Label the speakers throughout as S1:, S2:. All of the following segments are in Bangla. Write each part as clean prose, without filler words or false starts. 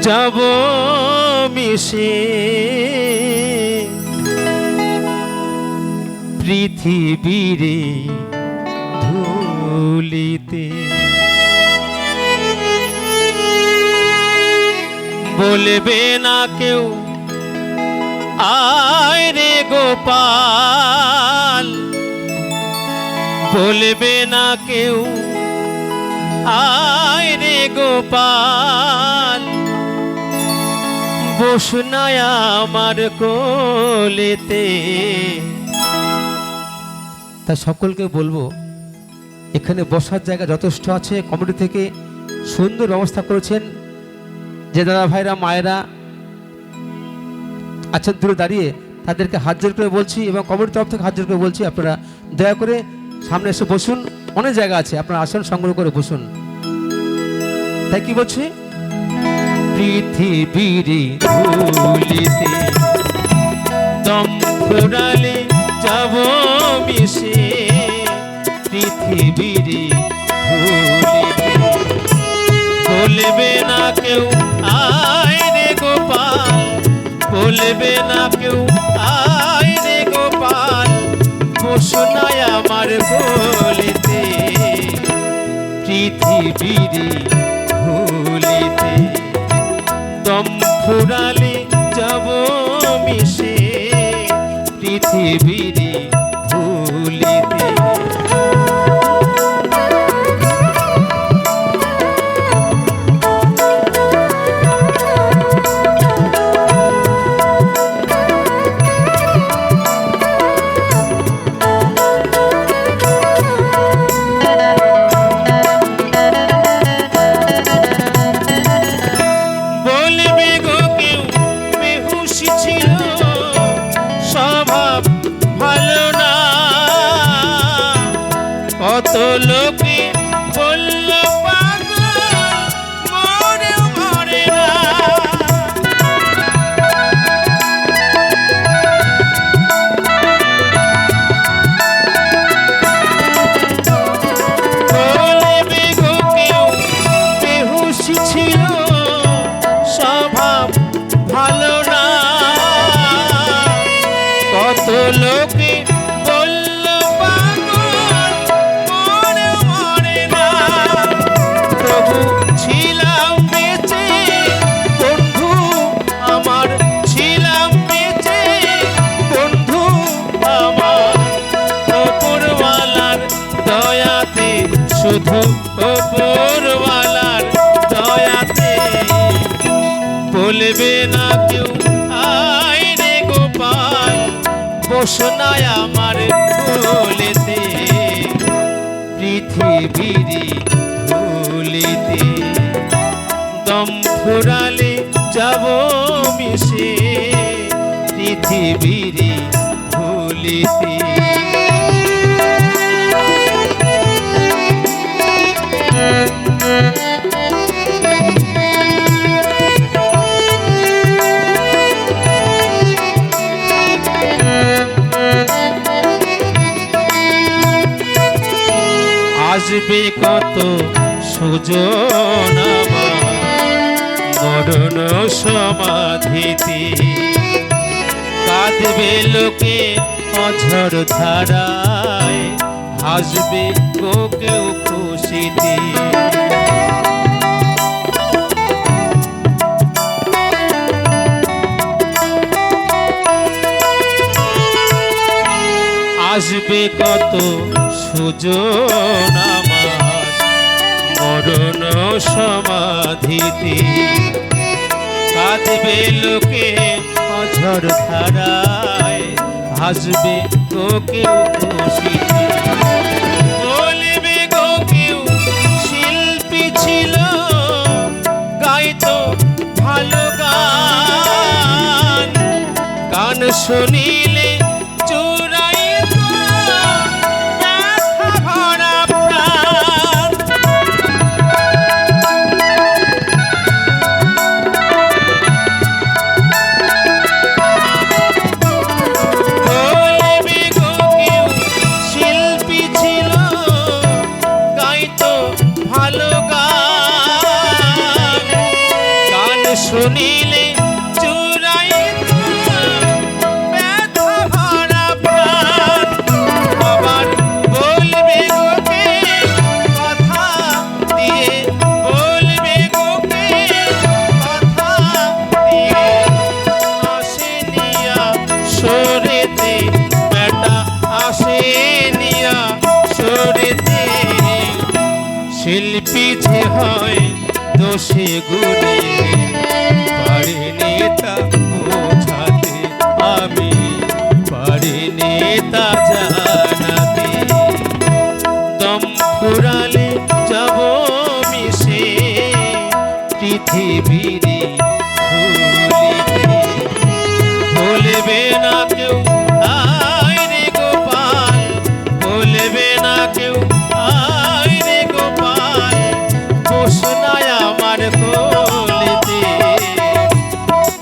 S1: যাব মিশে পৃথিবীর ধুলিতে। বলবে না কেউ আয় রে গোপাল, বলবে না কেউ আয় রে গোপাল, বসনায় আমার কোলেতে। তা সকলকে বলবো এখানে বসার জায়গা যথেষ্ট আছে, কমিটি থেকে সুন্দর ব্যবস্থা করেছেন। যে দাদা ভাইরা মায়েরা আছেন দূরে দাঁড়িয়ে, তাদেরকে হাত জোর করে বলছি এবং কমিটির তরফ থেকে হাত জোর করে বলছি, আপনারা দয়া করে সামনে এসে বসুন। অনেক জায়গা আছে, আপনারা আসন সংগ্রহ করে বসুন। তাই কি বলছি, পৃথিবীর ধুলিতে দম ফুরালে যাব মিশে পৃথিবীর ধুলিতে। বলবে না কেউ আয় রে গোপাল, বলবে না কেউ আয় রে গোপাল, বসনায় আমার কোলেতে পৃথিবীর ধুলিতে। দম ফুরালে যাব মিশে পৃথিবীর ধুলিতে। কত লোকে বলল পাগল মরে মরে না, বলবে গো কেউ বেহুশি ছিল স্বভাব ভালো না। কত লোকে শুধু ওপরওয়ালার দয়াতে। বলবে না কেউ আয় রে গোপাল, বসনায় আমার কোলেতে পৃথিবীর ধুলিতে। দম ফুরালে যাব মিশে পৃথিবীর ধুলিতে। আসবে কত সুজন মরণ সমাধিতে, কাঁদবে লোকে অঝর ধারায়, হাসবে গো কেউ খুশিতে। আসবে কত সুজন আমার মরণ সমাধিতে, কাঁদবে লোকে অঝর ধারায়, হাসবে গো কেউ খুশিতে। বলবে গো কেউ শিল্পী ছিল গাইতো ভালো গান, গান শুনিলে
S2: শুনিলে চুরাইত ব্যথা ভরা প্রাণ। আবার বলবে গোকে কথা দিয়ে, বলবে গোকে কথা দিয়ে, আসেনিয়া সরেতে বেটা, আসেনিয়া সরেতে। শিল্পী যে হয় দোষে গুণে, পারিনি তা বোঝাতে, আমি পারিনি তা জানাতে। দম ফুরালে যাব মিশে পৃথিবীরে ভুলিতে। বলবে না কেউ আয় রে গোপাল, বলবে না কেউ আয় রে গোপাল, বসনায় আমার কোলেতে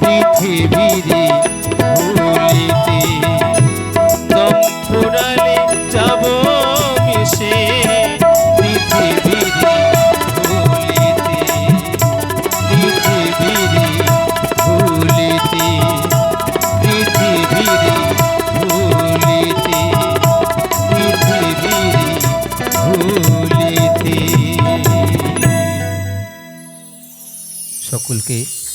S2: পৃথিবীরে ভুলিতে। দম ফুরালে যাব মিশে পৃথিবীরে ভুলিতে, পৃথিবীরে ভুলিতে, পৃথিবীরে ভুলিতে, পৃথিবীরে ভুলিতে।
S1: সকলকে